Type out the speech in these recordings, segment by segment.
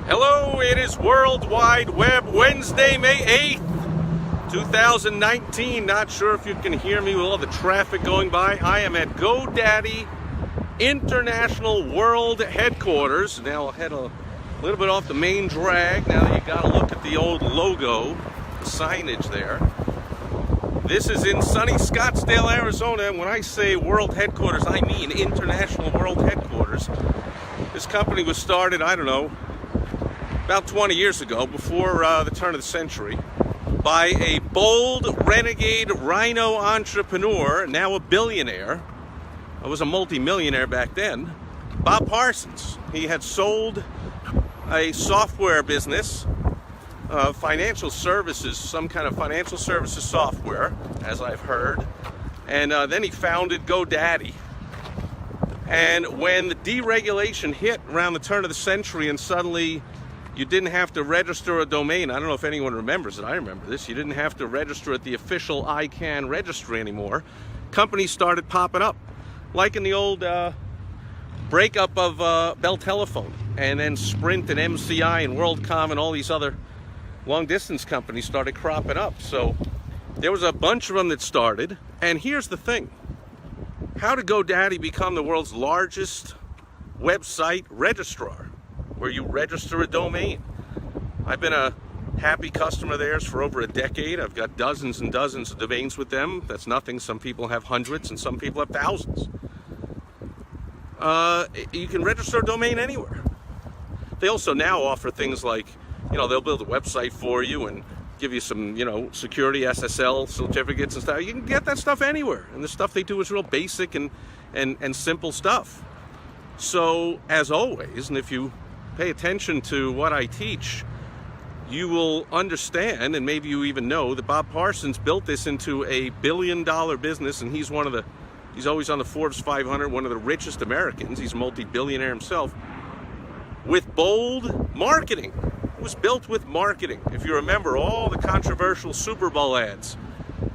Hello, it is World Wide Web Wednesday, May 8th, 2019. Not sure if you can hear me with all the traffic going by. I am at GoDaddy International World Headquarters. Now I'll head a little bit off the main drag now that you got to look at the old logo, the signage there. This is in sunny Scottsdale, Arizona. And when I say World Headquarters, I mean International World Headquarters. This company was started, I don't know, about 20 years ago, before the turn of the century, by a bold, renegade rhino entrepreneur, now a billionaire. I was a multi-millionaire back then, Bob Parsons. He had sold a software business, financial services, some kind of financial services software, as I've heard, and then he founded GoDaddy. And when the deregulation hit around the turn of the century and suddenly you didn't have to register a domain. I don't know if anyone remembers it. I remember this. You didn't have to register at the official ICANN registry anymore. Companies started popping up, like in the old breakup of Bell Telephone, and then Sprint and MCI and WorldCom and all these other long-distance companies started cropping up. So there was a bunch of them that started. And here's the thing. How did GoDaddy become the world's largest website registrar, where you register a domain? I've been a happy customer of theirs for over a decade. I've got dozens and dozens of domains with them. That's nothing. Some people have hundreds and some people have thousands. You can register a domain anywhere. They also now offer things like, they'll build a website for you and give you some, security SSL certificates and stuff. You can get that stuff anywhere. And the stuff they do is real basic and simple stuff. So, as always, and if you pay attention to what I teach, you will understand, and maybe you even know, that Bob Parsons built this into a billion-dollar business, and he's always on the Forbes 500, one of the richest Americans. He's a multi-billionaire himself, with bold marketing. It was built with marketing. If you remember all the controversial Super Bowl ads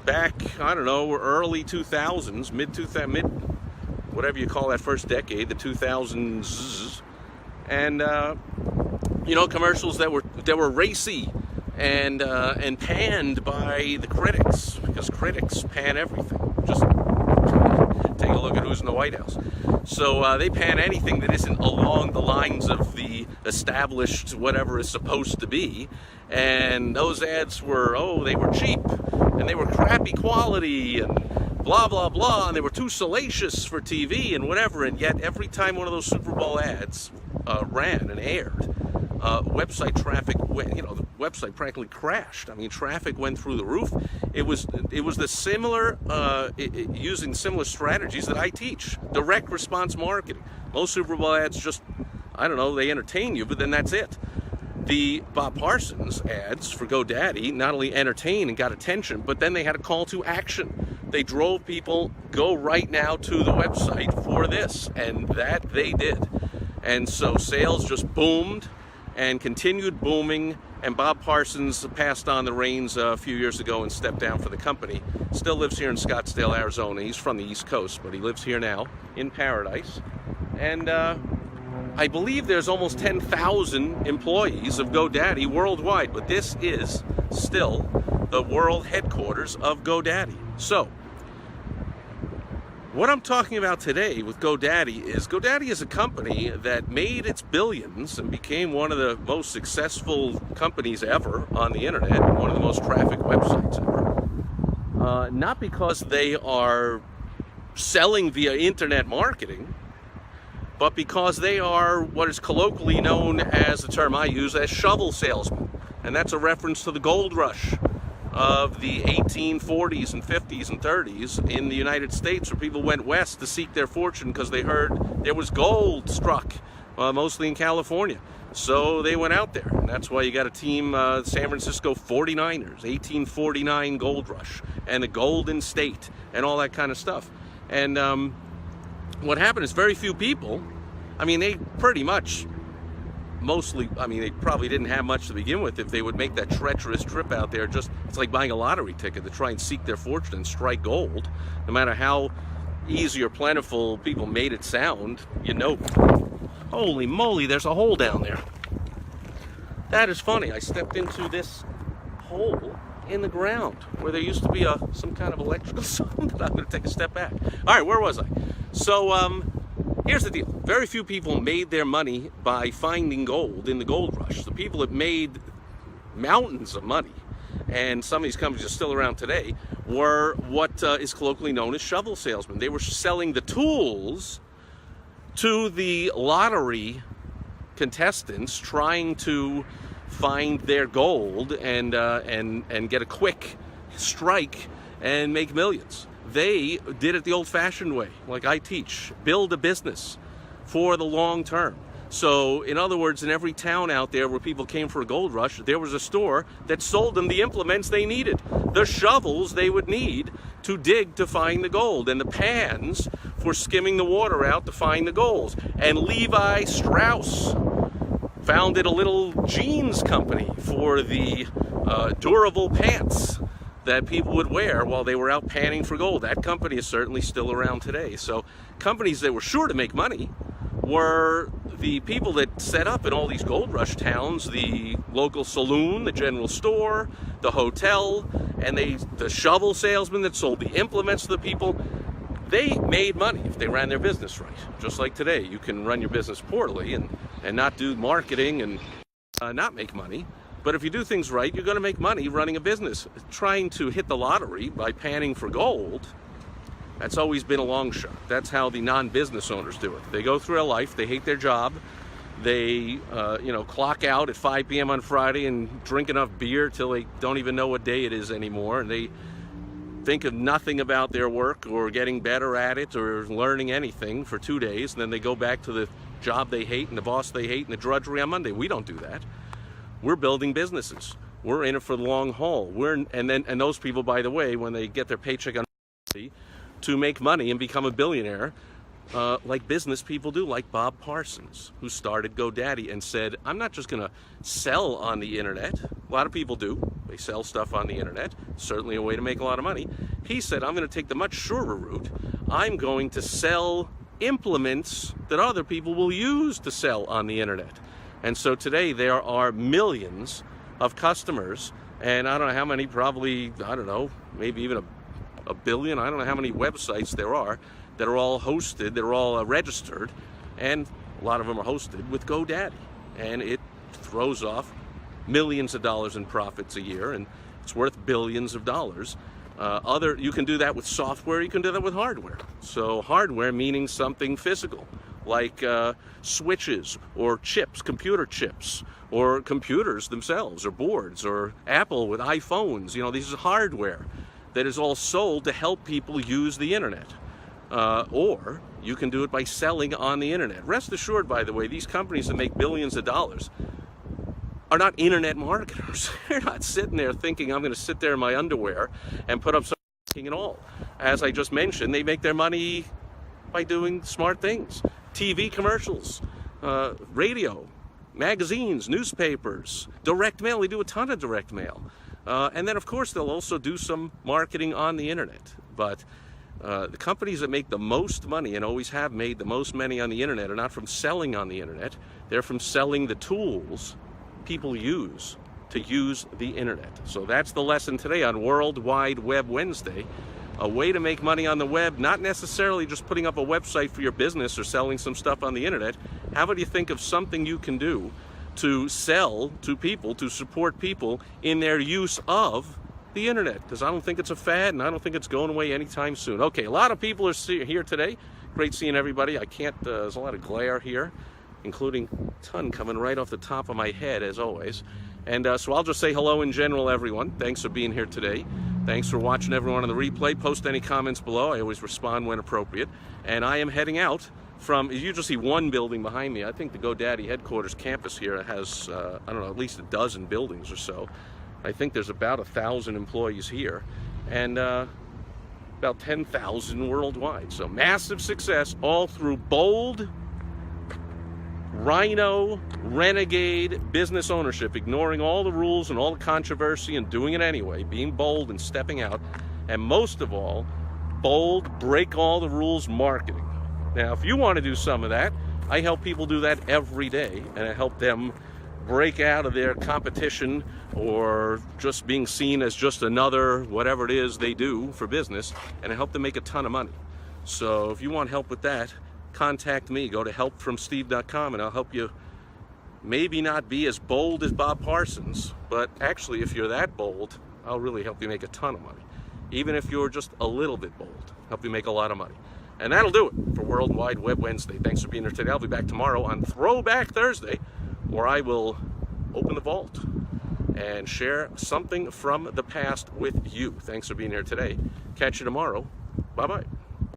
back, I don't know, early 2000s, mid whatever you call that first decade, the 2000s, and commercials that were racy and panned by the critics, because critics pan everything. Just take a look at who's in the White House. So they pan anything that isn't along the lines of the established whatever is supposed to be. And those ads were, they were cheap and they were crappy quality and blah, blah, blah. And they were too salacious for TV and whatever. And yet every time one of those Super Bowl ads ran and aired, website traffic went, the website practically crashed. I mean, traffic went through the roof. It was the similar, using similar strategies that I teach. Direct response marketing. Most Super Bowl ads just, they entertain you, but then that's it. The Bob Parsons ads for GoDaddy not only entertained and got attention, but then they had a call to action. They drove people, go right now to the website for this, and that they did. And so sales just boomed and continued booming, and Bob Parsons passed on the reins a few years ago and stepped down for the company. Still lives here in Scottsdale, Arizona. He's from the East Coast, but he lives here now in Paradise. And I believe there's almost 10,000 employees of GoDaddy worldwide, but this is still the world headquarters of GoDaddy. So, what I'm talking about today with GoDaddy is a company that made its billions and became one of the most successful companies ever on the internet, one of the most trafficked websites ever. Not because they are selling via internet marketing, but because they are what is colloquially known as, the term I use, as shovel salesmen. And that's a reference to the gold rush of the 1840s and 50s and 30s in the United States, where people went west to seek their fortune because they heard there was gold struck, mostly in California. So they went out there, and that's why you got a team, San Francisco 49ers, 1849 gold rush, and the Golden State, and all that kind of stuff. And what happened is very few people, they pretty much they probably didn't have much to begin with if they would make that treacherous trip out there. It's like buying a lottery ticket to try and seek their fortune and strike gold. No matter how easy or plentiful people made it sound, Holy moly, there's a hole down there. That is funny. I stepped into this hole in the ground where there used to be some kind of electrical something. I'm going to take a step back. All right, where was I? So here's the deal. Very few people made their money by finding gold in the gold rush. The people that made mountains of money, and some of these companies are still around today, were what is colloquially known as shovel salesmen. They were selling the tools to the lottery contestants trying to find their gold and get a quick strike and make millions. They did it the old-fashioned way, like I teach. Build a business for the long term. So, in other words, in every town out there where people came for a gold rush, there was a store that sold them the implements they needed, the shovels they would need to dig to find the gold, and the pans for skimming the water out to find the gold. And Levi Strauss founded a little jeans company for the durable pants that people would wear while they were out panning for gold. That company is certainly still around today. So companies that were sure to make money were the people that set up in all these gold rush towns, the local saloon, the general store, the hotel, and the shovel salesmen that sold the implements to the people. They made money if they ran their business right. Just like today, you can run your business poorly and not do marketing and not make money. But if you do things right, you're going to make money running a business. Trying to hit the lottery by panning for gold, that's always been a long shot. That's how the non-business owners do it. They go through their life, they hate their job, they clock out at 5 p.m. on Friday and drink enough beer till they don't even know what day it is anymore, and they think of nothing about their work or getting better at it or learning anything for 2 days, and then they go back to the job they hate and the boss they hate and the drudgery on Monday. We don't do that. We're building businesses. We're in it for the long haul. And those people, by the way, when they get their paycheck on to make money and become a billionaire, like business people do, like Bob Parsons, who started GoDaddy and said, I'm not just going to sell on the internet. A lot of people do. They sell stuff on the internet. Certainly a way to make a lot of money. He said, I'm going to take the much surer route. I'm going to sell implements that other people will use to sell on the internet. And so today there are millions of customers, and I don't know how many, probably, I don't know, maybe even a billion. I don't know how many websites there are that are all hosted, they're all registered, and a lot of them are hosted with GoDaddy. And it throws off millions of dollars in profits a year, and it's worth billions of dollars. You can do that with software, you can do that with hardware. So hardware meaning something physical, like switches or chips, computer chips, or computers themselves, or boards, or Apple with iPhones. This is hardware that is all sold to help people use the internet. Or you can do it by selling on the internet. Rest assured, by the way, these companies that make billions of dollars are not internet marketers. They're not sitting there thinking, I'm going to sit there in my underwear and put up something at all. As I just mentioned, they make their money by doing smart things. TV commercials, radio, magazines, newspapers, direct mail. They do a ton of direct mail. And then, of course, they'll also do some marketing on the internet. But the companies that make the most money and always have made the most money on the internet are not from selling on the internet. They're from selling the tools people use to use the internet. So that's the lesson today on World Wide Web Wednesday. A way to make money on the web, not necessarily just putting up a website for your business or selling some stuff on the internet. How about you think of something you can do to sell to people, to support people in their use of the internet? Because I don't think it's a fad, and I don't think it's going away anytime soon. Okay, a lot of people are here today. Great seeing everybody. I can't, there's a lot of glare here, including a ton coming right off the top of my head, as always. And so I'll just say hello in general, everyone. Thanks for being here today. Thanks for watching everyone on the replay. Post any comments below. I always respond when appropriate. And I am heading out from, you just see one building behind me. I think the GoDaddy headquarters campus here has, I don't know, at least a dozen buildings or so. I think there's about 1,000 employees here, and about 10,000 worldwide. So massive success all through bold, rhino, renegade business ownership, ignoring all the rules and all the controversy and doing it anyway, being bold and stepping out, and most of all, bold, break all the rules marketing. Now, if you want to do some of that, I help people do that every day, and I help them break out of their competition or just being seen as just another whatever it is they do for business, and help them make a ton of money. So if you want help with that, contact me. Go to helpfromsteve.com and I'll help you maybe not be as bold as Bob Parsons, but actually if you're that bold, I'll really help you make a ton of money. Even if you're just a little bit bold, help you make a lot of money. And that'll do it for World Wide Web Wednesday. Thanks for being here today. I'll be back tomorrow on Throwback Thursday, where I will open the vault and share something from the past with you. Thanks for being here today. Catch you tomorrow. Bye-bye.